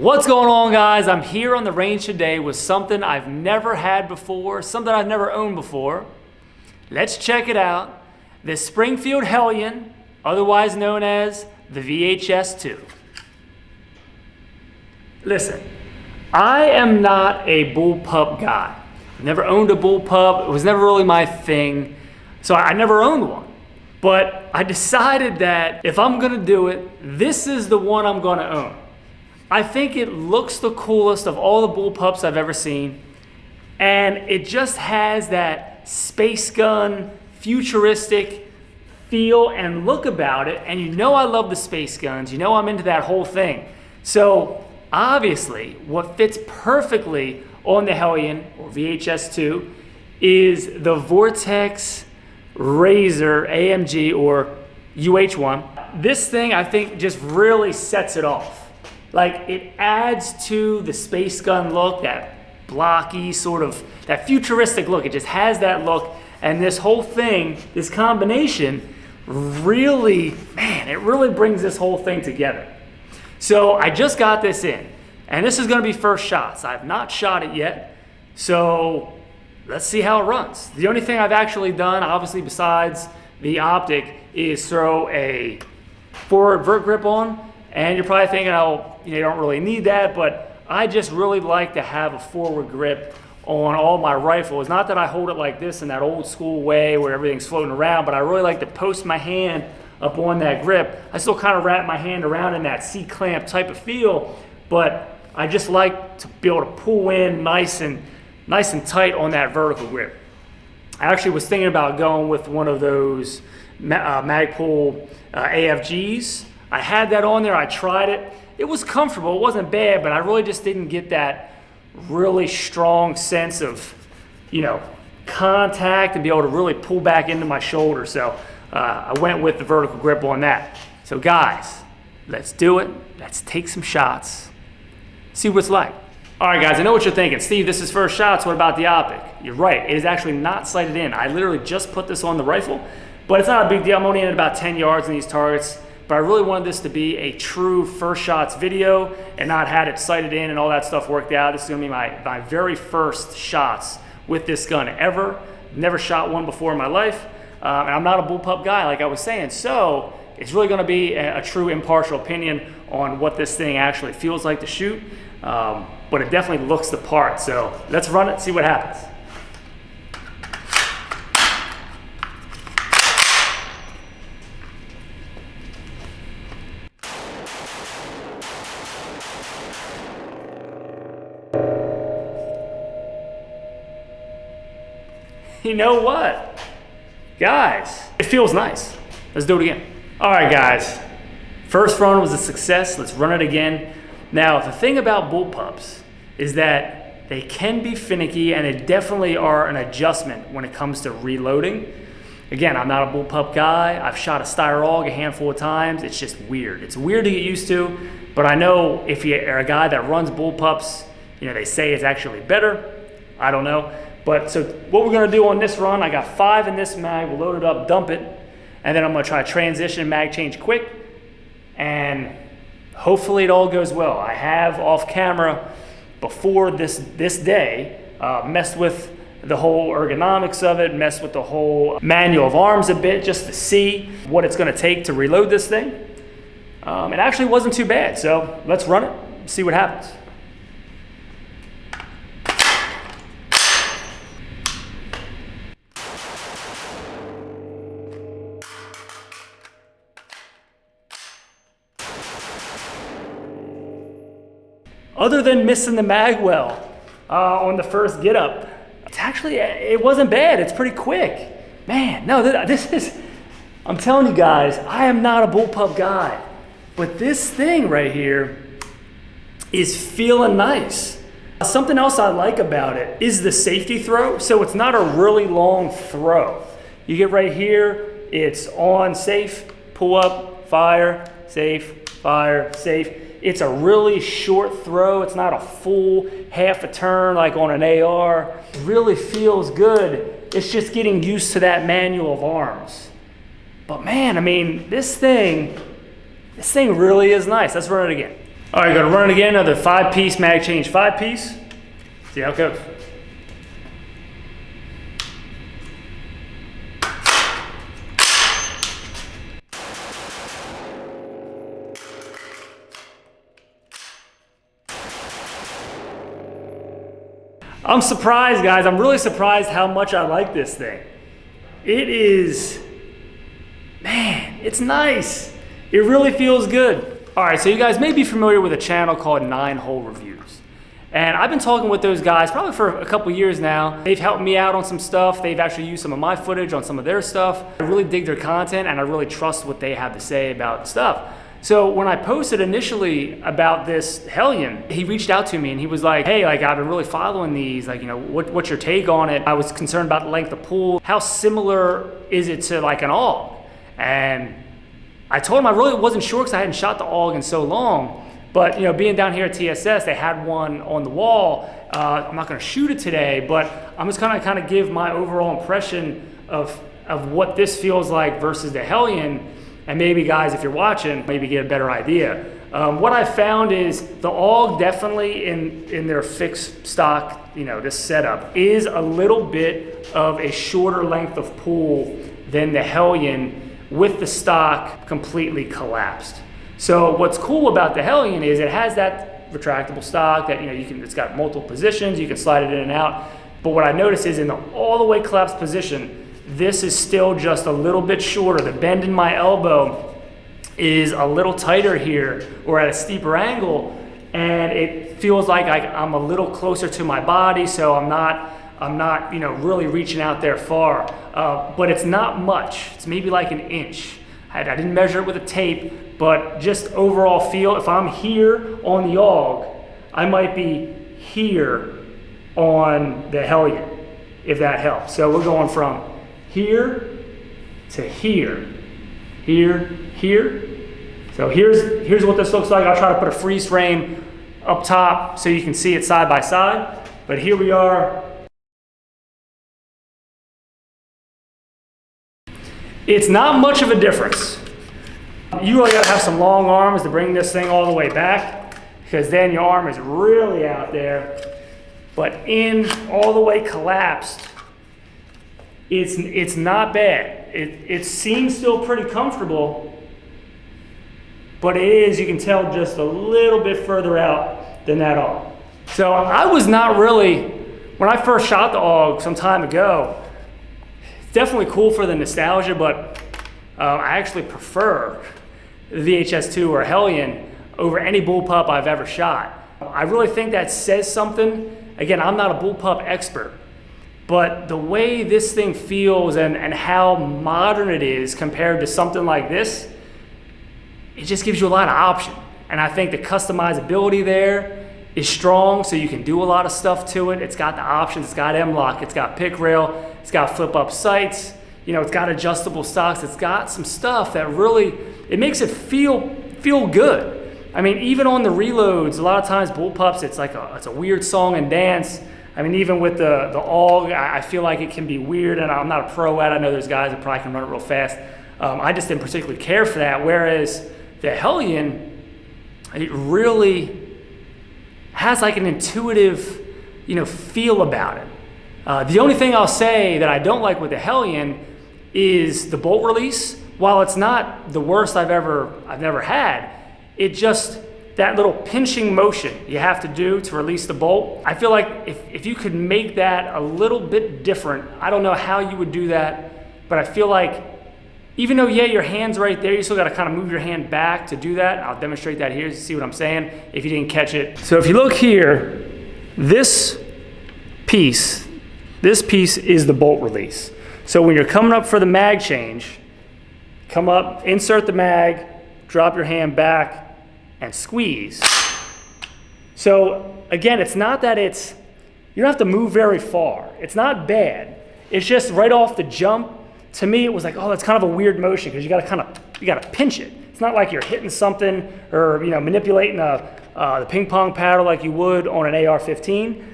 What's going on, guys? I'm here on the range today with something I've never had before, something I've never owned before. Let's check it out. The Springfield Hellion, otherwise known as the VHS-2. Listen, I am not a bullpup guy. I've never owned a bullpup. It was never really my thing, so I never owned one. But I decided that if I'm gonna do it, this is the one I'm gonna own. I think it looks the coolest of all the bullpups I've ever seen, and it just has that space gun, futuristic feel and look about it, and you know I love the space guns, you know I'm into that whole thing. So obviously, what fits perfectly on the Hellion, or VHS-2, is the Vortex Razor AMG, or UH-1. This thing, I think, just really sets it off. Like, it adds to the space gun look, that blocky sort of, that futuristic look. It just has that look, and this whole thing, this combination, really, man, it really brings this whole thing together. So I just got this in, and this is gonna be first shots. I've not shot it yet, so let's see how it runs. The only thing I've actually done, obviously besides the optic, is throw a forward vert grip on. And you're probably thinking, oh, you don't really need that, but I just really like to have a forward grip on all my rifles. Not that I hold it like this in that old school way where everything's floating around, but I really like to post my hand up on that grip. I still kind of wrap my hand around in that C-clamp type of feel, but I just like to be able to pull in nice and tight on that vertical grip. I actually was thinking about going with one of those Magpul AFGs. I had that on there, I tried it. It was comfortable, it wasn't bad, but I really just didn't get that really strong sense of, contact and be able to really pull back into my shoulder. So I went with the vertical grip on that. So guys, let's do it. Let's take some shots. See what it's like. All right, guys, I know what you're thinking. Steve, this is first shots, what about the optic? You're right, it is actually not sighted in. I literally just put this on the rifle, but it's not a big deal. I'm only in about 10 yards in these targets. But I really wanted this to be a true first shots video and not had it sighted in and all that stuff worked out. This is gonna be my very first shots with this gun ever. Never shot one before in my life. And I'm not a bullpup guy, like I was saying. So it's really gonna be a true impartial opinion on what this thing actually feels like to shoot. But it definitely looks the part. So let's run it, see what happens. You know what? Guys, it feels nice. Let's do it again. All right, guys. First run was a success. Let's run it again. Now, the thing about bullpups is that they can be finicky, and they definitely are an adjustment when it comes to reloading. Again, I'm not a bullpup guy. I've shot a Styrog a handful of times. It's just weird. It's weird to get used to, but I know if you're a guy that runs bullpups, they say it's actually better. I don't know. But so what we're gonna do on this run, I got 5 in this mag, we'll load it up, dump it, and then I'm gonna try to transition mag change quick, and hopefully it all goes well. I have off camera before this day, messed with the whole ergonomics of it, messed with the whole manual of arms a bit, just to see what it's gonna take to reload this thing. It actually wasn't too bad, so let's run it, see what happens. Other than missing the mag well on the first get up, it wasn't bad. It's pretty quick. Man, no, this is, I'm telling you guys, I am not a bullpup guy, but this thing right here is feeling nice. Something else I like about it is the safety throw. So it's not a really long throw. You get right here, it's on, safe, pull up, fire, safe, fire, safe. It's a really short throw. It's not a full half a turn like on an AR. It really feels good. It's just getting used to that manual of arms. But man, I mean, this thing really is nice. Let's run it again. All right, gonna run it again, another 5-piece mag change 5-piece. See how it goes. I'm surprised, guys. I'm really surprised how much I like this thing. It is, man, it's nice. It really feels good. All right, so you guys may be familiar with a channel called 9-Hole Reviews. And I've been talking with those guys probably for a couple years now. They've helped me out on some stuff. They've actually used some of my footage on some of their stuff. I really dig their content and I really trust what they have to say about stuff. So when I posted initially about this Hellion, he reached out to me and he was like, hey, like I've been really following these, like, you know, what's your take on it? I was concerned about the length of pull. How similar is it to like an AUG? And I told him I really wasn't sure because I hadn't shot the AUG in so long. But you know, being down here at TSS, they had one on the wall. I'm not gonna shoot it today, but I'm just gonna kind of give my overall impression of what this feels like versus the Hellion. And maybe guys, if you're watching, maybe get a better idea. What I found is the AUG definitely in their fixed stock, you know, this setup is a little bit of a shorter length of pull than the Hellion with the stock completely collapsed. So what's cool about the Hellion is it has that retractable stock that, you know, it's got multiple positions, you can slide it in and out. But what I noticed is in the all the way collapsed position, this is still just a little bit shorter. The bend in my elbow is a little tighter here or at a steeper angle, and it feels like I'm a little closer to my body, so I'm not, you know, really reaching out there far. But it's not much. It's maybe like an inch. I didn't measure it with a tape, but just overall feel, if I'm here on the AUG, I might be here on the Hellion, if that helps. So we're going from here to here, here. So here's what this looks like. I'll try to put a freeze frame up top so you can see it side by side. But here we are. It's not much of a difference. You really gotta have some long arms to bring this thing all the way back, because then your arm is really out there. But in all the way collapsed, it's not bad. It seems still pretty comfortable, but it is, you can tell, just a little bit further out than that AUG. So I was not really, when I first shot the AUG some time ago, it's definitely cool for the nostalgia, but I actually prefer the VHS-2 or Hellion over any bullpup I've ever shot. I really think that says something. Again, I'm not a bullpup expert, but the way this thing feels and how modern it is compared to something like this, it just gives you a lot of option. And I think the customizability there is strong, so you can do a lot of stuff to it. It's got the options, it's got M-LOK, it's got pick rail, it's got flip up sights, you know, it's got adjustable stocks, it's got some stuff that really, it makes it feel good. I mean, even on the reloads, a lot of times bullpups, it's like it's a weird song and dance. I mean, even with the AUG, I feel like it can be weird, and I'm not a pro at it. I know there's guys that probably can run it real fast. I just didn't particularly care for that, whereas the Hellion, it really has like an intuitive, you know, feel about it. The only thing I'll say that I don't like with the Hellion is the bolt release. While it's not the worst I've never had, it just, that little pinching motion you have to do to release the bolt, I feel like if you could make that a little bit different, I don't know how you would do that, but I feel like even though, yeah, your hand's right there, you still gotta kind of move your hand back to do that. I'll demonstrate that here, see what I'm saying, if you didn't catch it. So if you look here, this piece is the bolt release. So when you're coming up for the mag change, come up, insert the mag, drop your hand back, and squeeze. So again, it's not that you don't have to move very far. It's not bad. It's just right off the jump, to me it was like, oh, that's kind of a weird motion because you gotta pinch it. It's not like you're hitting something or, you know, manipulating the ping pong paddle like you would on an AR-15.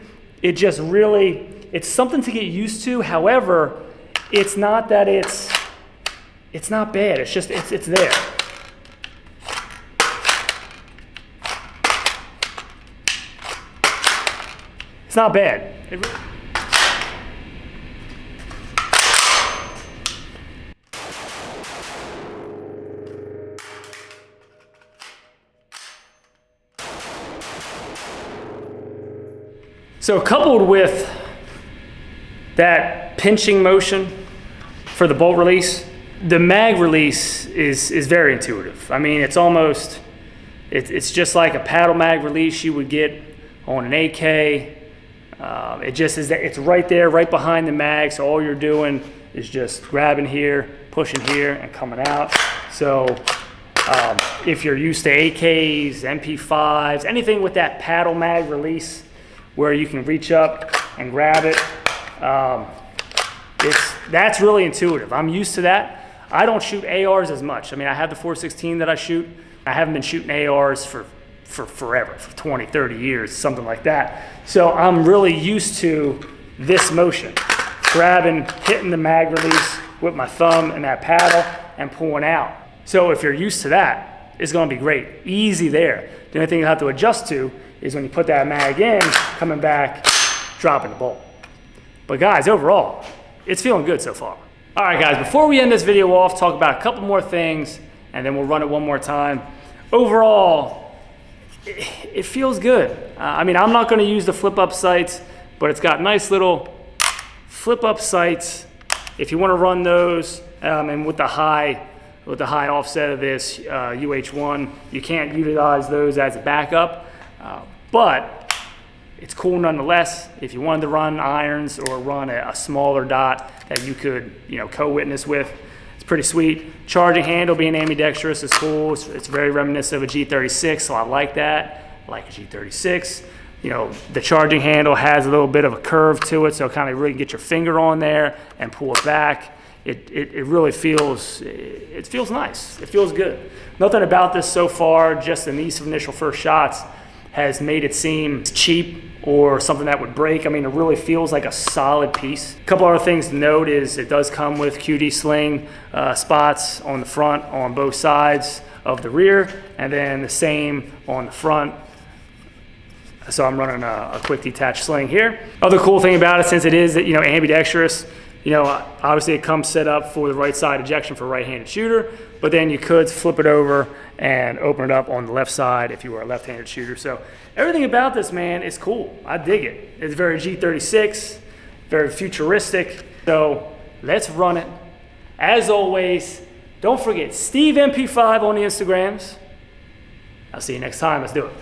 It just really, it's something to get used to. However, it's not that it's not bad. It's just, it's there. It's not bad. So coupled with that pinching motion for the bolt release, the mag release is very intuitive. I mean, it's just like a paddle mag release you would get on an AK. It just is that it's right there, right behind the mag. So all you're doing is just grabbing here, pushing here, and coming out. So if you're used to AKs, MP5s, anything with that paddle mag release where you can reach up and grab it, that's really intuitive. I'm used to that. I don't shoot ARs as much. I mean, I have the 416 that I shoot. I haven't been shooting ARs for forever, for 20, 30 years, something like that. So I'm really used to this motion, grabbing, hitting the mag release with my thumb and that paddle and pulling out. So if you're used to that, it's gonna be great, easy there. The only thing you have to adjust to is when you put that mag in, coming back, dropping the bolt. But guys, overall, it's feeling good so far. All right guys, before we end this video off, talk about a couple more things and then we'll run it one more time. Overall, it feels good. I mean, I'm not gonna use the flip up sights, but it's got nice little flip up sights. If you wanna run those, and with the high offset of this UH1, you can't utilize those as a backup, but it's cool nonetheless. If you wanted to run irons or run a smaller dot that you could, co-witness with, it's pretty sweet. Charging handle being ambidextrous is cool. It's very reminiscent of a G36, so I like that. I like a G36. The charging handle has a little bit of a curve to it, so kind of really get your finger on there and pull it back. It really feels nice. It feels good. Nothing about this so far, just in these initial first shots, has made it seem cheap or something that would break. I mean, it really feels like a solid piece. A couple other things to note is it does come with QD sling spots on the front, on both sides of the rear, and then the same on the front. So I'm running a quick detached sling here. Other cool thing about it, since it is ambidextrous, obviously it comes set up for the right side ejection for a right-handed shooter, but then you could flip it over and open it up on the left side if you were a left-handed shooter. So everything about this, man, is cool. I dig it. It's very G36, very futuristic. So let's run it. As always, don't forget Steve MP5 on the Instagrams. I'll see you next time. Let's do it.